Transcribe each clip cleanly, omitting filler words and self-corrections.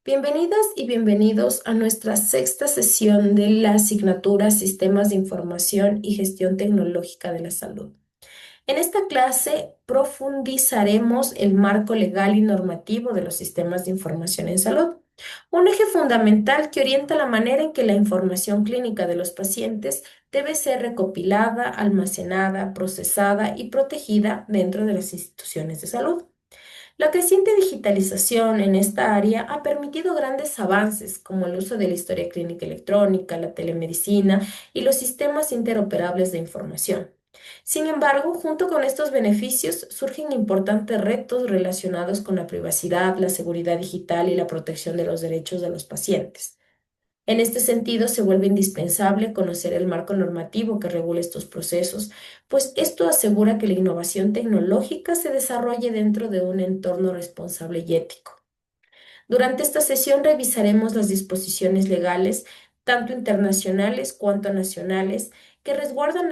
Bienvenidas y bienvenidos a nuestra sexta sesión de la asignatura Sistemas de Información y Gestión Tecnológica de la Salud. En esta clase profundizaremos el marco legal y normativo de los sistemas de información en salud, un eje fundamental que orienta la manera en que la información clínica de los pacientes debe ser recopilada, almacenada, procesada y protegida dentro de las instituciones de salud. La creciente digitalización en esta área ha permitido grandes avances como el uso de la historia clínica electrónica, la telemedicina y los sistemas interoperables de información. Sin embargo, junto con estos beneficios surgen importantes retos relacionados con la privacidad, la seguridad digital y la protección de los derechos de los pacientes. En este sentido, se vuelve indispensable conocer el marco normativo que regula estos procesos, pues esto asegura que la innovación tecnológica se desarrolle dentro de un entorno responsable y ético. Durante esta sesión revisaremos las disposiciones legales, tanto internacionales cuanto nacionales, que resguardan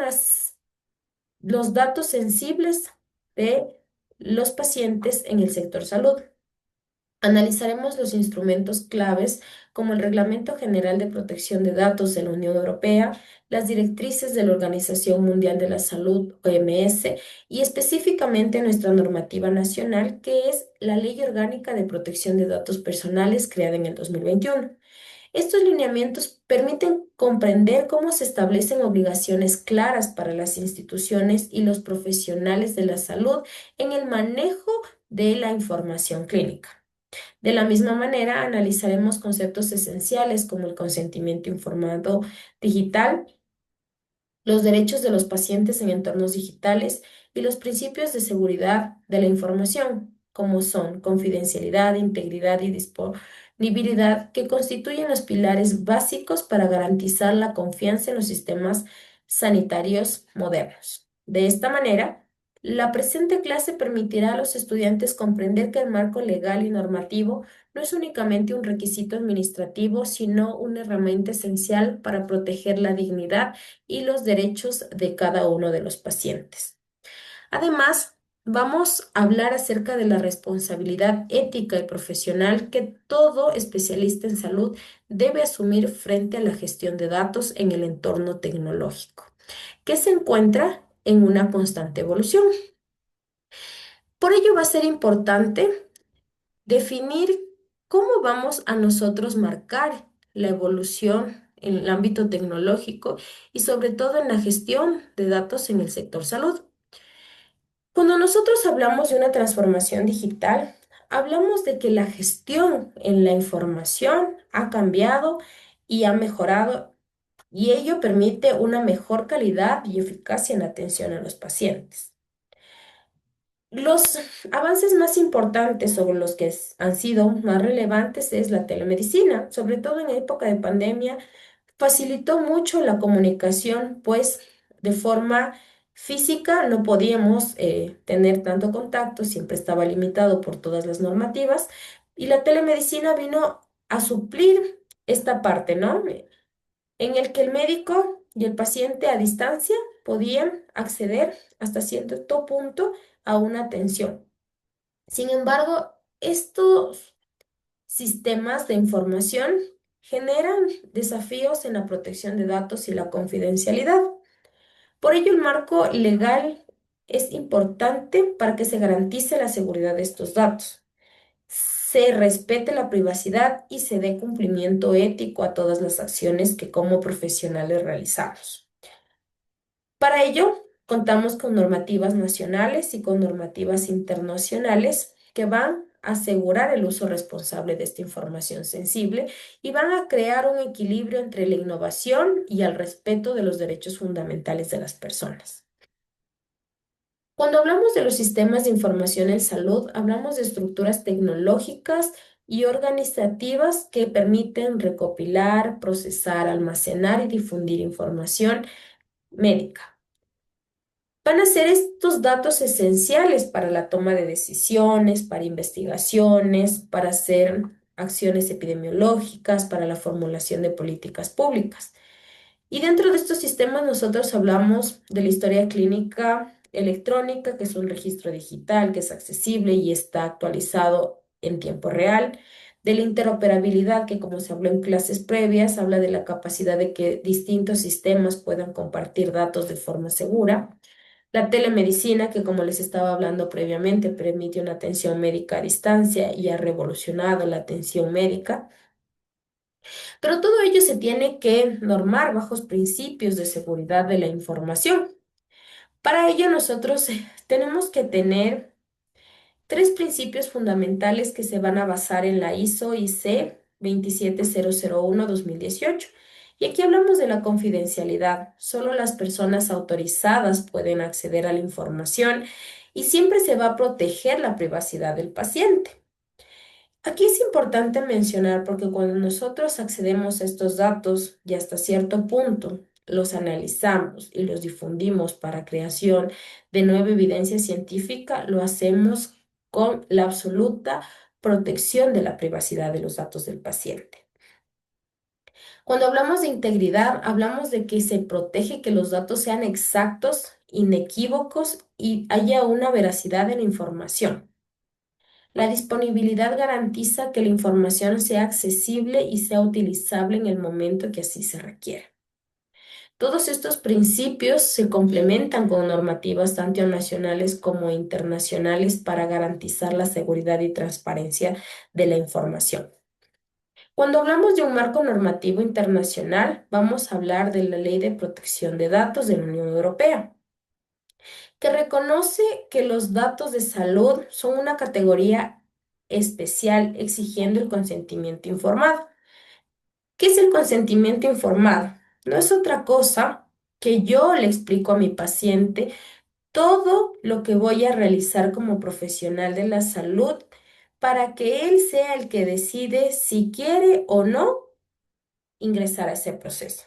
los datos sensibles de los pacientes en el sector salud. Analizaremos los instrumentos claves como el Reglamento General de Protección de Datos de la Unión Europea, las directrices de la Organización Mundial de la Salud, OMS, y específicamente nuestra normativa nacional, que es la Ley Orgánica de Protección de Datos Personales creada en el 2021. Estos lineamientos permiten comprender cómo se establecen obligaciones claras para las instituciones y los profesionales de la salud en el manejo de la información clínica. De la misma manera, analizaremos conceptos esenciales como el consentimiento informado digital, los derechos de los pacientes en entornos digitales y los principios de seguridad de la información, como son confidencialidad, integridad y disponibilidad, que constituyen los pilares básicos para garantizar la confianza en los sistemas sanitarios modernos. De esta manera, la presente clase permitirá a los estudiantes comprender que el marco legal y normativo no es únicamente un requisito administrativo, sino una herramienta esencial para proteger la dignidad y los derechos de cada uno de los pacientes. Además, vamos a hablar acerca de la responsabilidad ética y profesional que todo especialista en salud debe asumir frente a la gestión de datos en el entorno tecnológico, que se encuentra en una constante evolución. Por ello va a ser importante definir cómo vamos a nosotros marcar la evolución en el ámbito tecnológico y sobre todo en la gestión de datos en el sector salud. Cuando nosotros hablamos de una transformación digital, hablamos de que la gestión en la información ha cambiado y ha mejorado, y ello permite una mejor calidad y eficacia en la atención a los pacientes. Los avances más importantes sobre los que han sido más relevantes es la telemedicina, sobre todo en época de pandemia, facilitó mucho la comunicación, pues de forma física no podíamos tener tanto contacto, siempre estaba limitado por todas las normativas, y la telemedicina vino a suplir esta parte, ¿no? En el que el médico y el paciente a distancia podían acceder hasta cierto punto a una atención. Sin embargo, estos sistemas de información generan desafíos en la protección de datos y la confidencialidad. Por ello, el marco legal es importante para que se garantice la seguridad de estos datos, se respete la privacidad y se dé cumplimiento ético a todas las acciones que como profesionales realizamos. Para ello, contamos con normativas nacionales y con normativas internacionales que van a asegurar el uso responsable de esta información sensible y van a crear un equilibrio entre la innovación y el respeto de los derechos fundamentales de las personas. Cuando hablamos de los sistemas de información en salud, hablamos de estructuras tecnológicas y organizativas que permiten recopilar, procesar, almacenar y difundir información médica. Van a ser estos datos esenciales para la toma de decisiones, para investigaciones, para hacer acciones epidemiológicas, para la formulación de políticas públicas. Y dentro de estos sistemas nosotros hablamos de la historia clínica electrónica, que es un registro digital que es accesible y está actualizado en tiempo real. de la interoperabilidad, que como se habló en clases previas, habla de la capacidad de que distintos sistemas puedan compartir datos de forma segura. La telemedicina, que como les estaba hablando previamente, permite una atención médica a distancia y ha revolucionado la atención médica. Pero todo ello se tiene que normar bajo los principios de seguridad de la información. Para ello nosotros tenemos que tener tres principios fundamentales que se van a basar en la ISO IC 27001-2018. Y aquí hablamos de la confidencialidad. Solo las personas autorizadas pueden acceder a la información y siempre se va a proteger la privacidad del paciente. Aquí es importante mencionar porque cuando nosotros accedemos a estos datos y hasta cierto punto los analizamos y los difundimos para creación de nueva evidencia científica, lo hacemos con la absoluta protección de la privacidad de los datos del paciente. Cuando hablamos de integridad, hablamos de que se protege que los datos sean exactos, inequívocos y haya una veracidad en la información. La disponibilidad garantiza que la información sea accesible y sea utilizable en el momento que así se requiera. Todos estos principios se complementan con normativas tanto nacionales como internacionales para garantizar la seguridad y transparencia de la información. Cuando hablamos de un marco normativo internacional, vamos a hablar de la Ley de Protección de Datos de la Unión Europea, que reconoce que los datos de salud son una categoría especial exigiendo el consentimiento informado. ¿Qué es el consentimiento informado? No es otra cosa que yo le explico a mi paciente todo lo que voy a realizar como profesional de la salud para que él sea el que decide si quiere o no ingresar a ese proceso.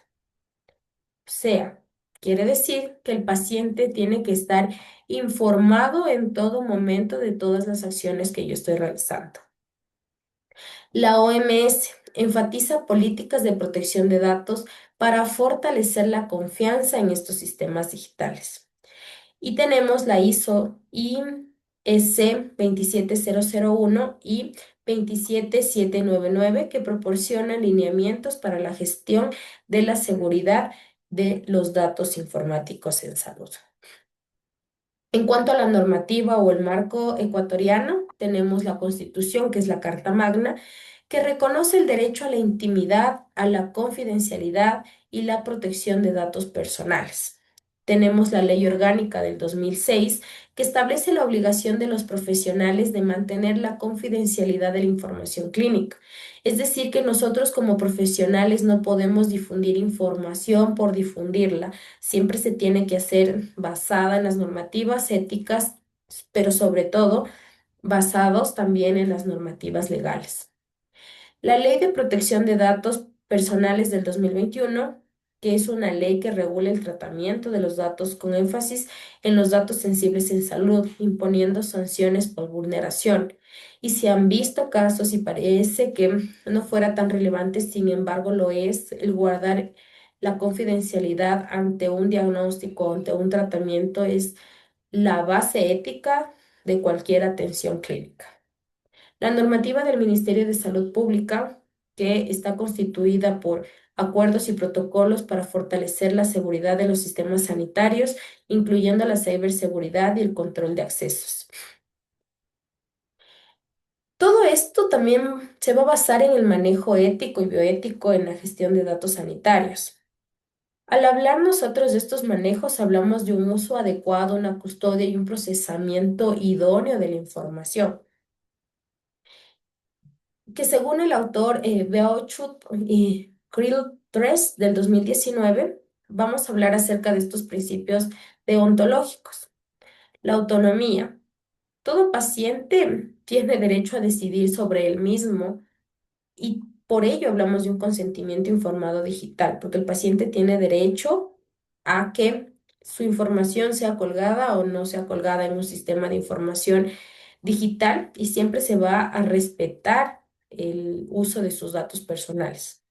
O sea, quiere decir que el paciente tiene que estar informado en todo momento de todas las acciones que yo estoy realizando. La OMS enfatiza políticas de protección de datos para fortalecer la confianza en estos sistemas digitales. Y tenemos la ISO IEC 27001 y 27799 que proporcionan lineamientos para la gestión de la seguridad de los datos informáticos en salud. En cuanto a la normativa o el marco ecuatoriano, tenemos la Constitución, que es la Carta Magna, que reconoce el derecho a la intimidad, a la confidencialidad y la protección de datos personales. Tenemos la Ley Orgánica del 2006, que establece la obligación de los profesionales de mantener la confidencialidad de la información clínica. Es decir, que nosotros como profesionales no podemos difundir información por difundirla. Siempre se tiene que hacer basada en las normativas éticas, pero sobre todo basados también en las normativas legales. La Ley de Protección de Datos Personales del 2021, que es una ley que regula el tratamiento de los datos con énfasis en los datos sensibles en salud, imponiendo sanciones por vulneración. Y se han visto casos y parece que no fuera tan relevante, sin embargo lo es el guardar la confidencialidad ante un diagnóstico, ante un tratamiento, es la base ética de cualquier atención clínica. La normativa del Ministerio de Salud Pública, que está constituida por acuerdos y protocolos para fortalecer la seguridad de los sistemas sanitarios, incluyendo la ciberseguridad y el control de accesos. Todo esto también se va a basar en el manejo ético y bioético en la gestión de datos sanitarios. Al hablar nosotros de estos manejos, hablamos de un uso adecuado, una custodia y un procesamiento idóneo de la información, que según el autor Beauchut y Krill 3 del 2019, vamos a hablar acerca de estos principios deontológicos. La autonomía. Todo paciente tiene derecho a decidir sobre él mismo y por ello hablamos de un consentimiento informado digital, porque el paciente tiene derecho a que su información sea colgada o no sea colgada en un sistema de información digital y siempre se va a respetar el uso de sus datos personales.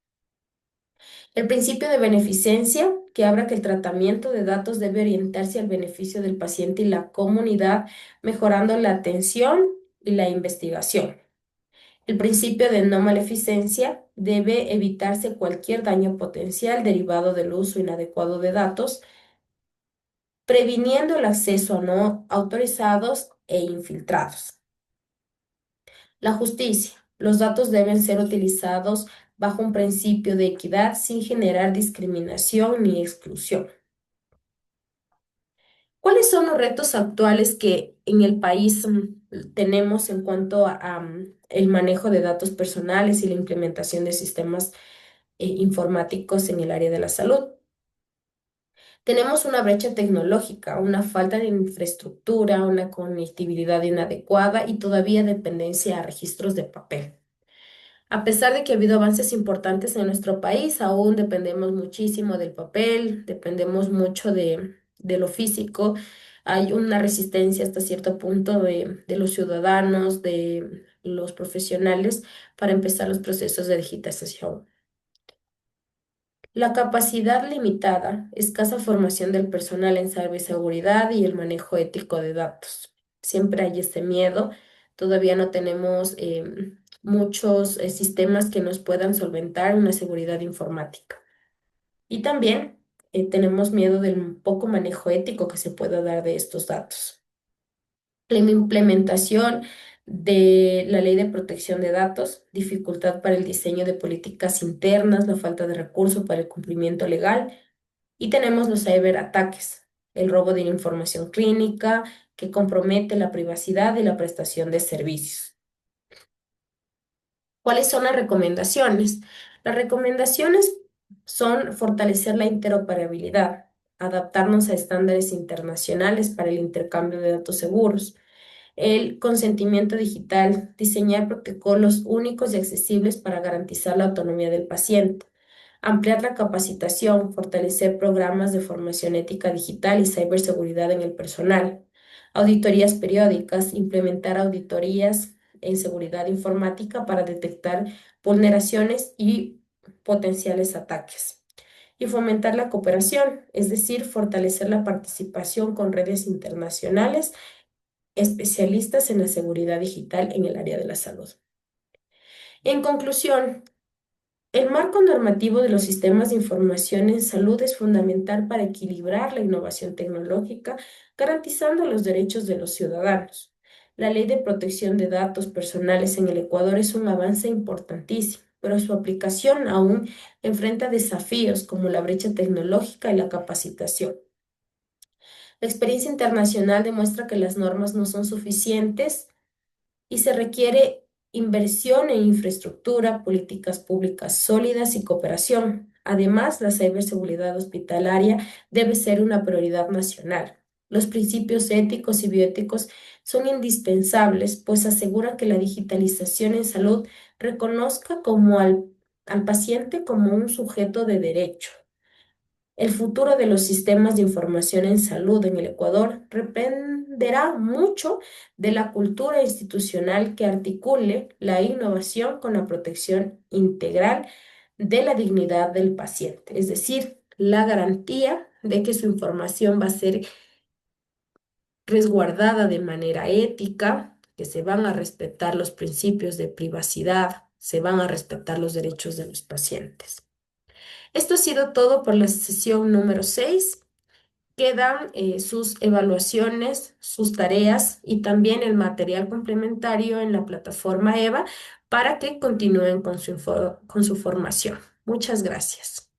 El principio de beneficencia, que habla que el tratamiento de datos debe orientarse al beneficio del paciente y la comunidad, mejorando la atención y la investigación. El principio de no maleficencia: debe evitarse cualquier daño potencial derivado del uso inadecuado de datos, previniendo el acceso a no autorizados e infiltrados. La justicia: los datos deben ser utilizados bajo un principio de equidad sin generar discriminación ni exclusión. ¿Cuáles son los retos actuales que en el país tenemos en cuanto a el manejo de datos personales y la implementación de sistemas informáticos en el área de la salud? Tenemos una brecha tecnológica, una falta de infraestructura, una conectividad inadecuada y todavía dependencia a registros de papel. A pesar de que ha habido avances importantes en nuestro país, aún dependemos muchísimo del papel, dependemos mucho de lo físico. Hay una resistencia hasta cierto punto de los ciudadanos, de los profesionales, para empezar los procesos de digitalización. La capacidad limitada, escasa formación del personal en ciberseguridad y el manejo ético de datos. Siempre hay ese miedo. Todavía no tenemos muchos sistemas que nos puedan solventar una seguridad informática. Y también tenemos miedo del poco manejo ético que se pueda dar de estos datos. La implementación de la Ley de Protección de Datos, dificultad para el diseño de políticas internas, la falta de recursos para el cumplimiento legal, y tenemos los ciberataques, el robo de la información clínica que compromete la privacidad y la prestación de servicios. ¿Cuáles son las recomendaciones? Las recomendaciones son fortalecer la interoperabilidad, adaptarnos a estándares internacionales para el intercambio de datos seguros, el consentimiento digital: diseñar protocolos únicos y accesibles para garantizar la autonomía del paciente. Ampliar la capacitación: fortalecer programas de formación ética digital y ciberseguridad en el personal. Auditorías periódicas: implementar auditorías en seguridad informática para detectar vulneraciones y potenciales ataques. Y fomentar la cooperación, es decir, fortalecer la participación con redes internacionales especialistas en la seguridad digital en el área de la salud. En conclusión, el marco normativo de los sistemas de información en salud es fundamental para equilibrar la innovación tecnológica, garantizando los derechos de los ciudadanos. La Ley de Protección de Datos Personales en el Ecuador es un avance importantísimo, pero su aplicación aún enfrenta desafíos como la brecha tecnológica y la capacitación. La experiencia internacional demuestra que las normas no son suficientes y se requiere inversión en infraestructura, políticas públicas sólidas y cooperación. Además, la ciberseguridad hospitalaria debe ser una prioridad nacional. Los principios éticos y bioéticos son indispensables, pues aseguran que la digitalización en salud reconozca al paciente como un sujeto de derecho. El futuro de los sistemas de información en salud en el Ecuador dependerá mucho de la cultura institucional que articule la innovación con la protección integral de la dignidad del paciente, es decir, la garantía de que su información va a ser resguardada de manera ética, que se van a respetar los principios de privacidad, se van a respetar los derechos de los pacientes. Esto ha sido todo por la sesión número 6. Quedan sus evaluaciones, sus tareas y también el material complementario en la plataforma EVA para que continúen con su formación. Muchas gracias.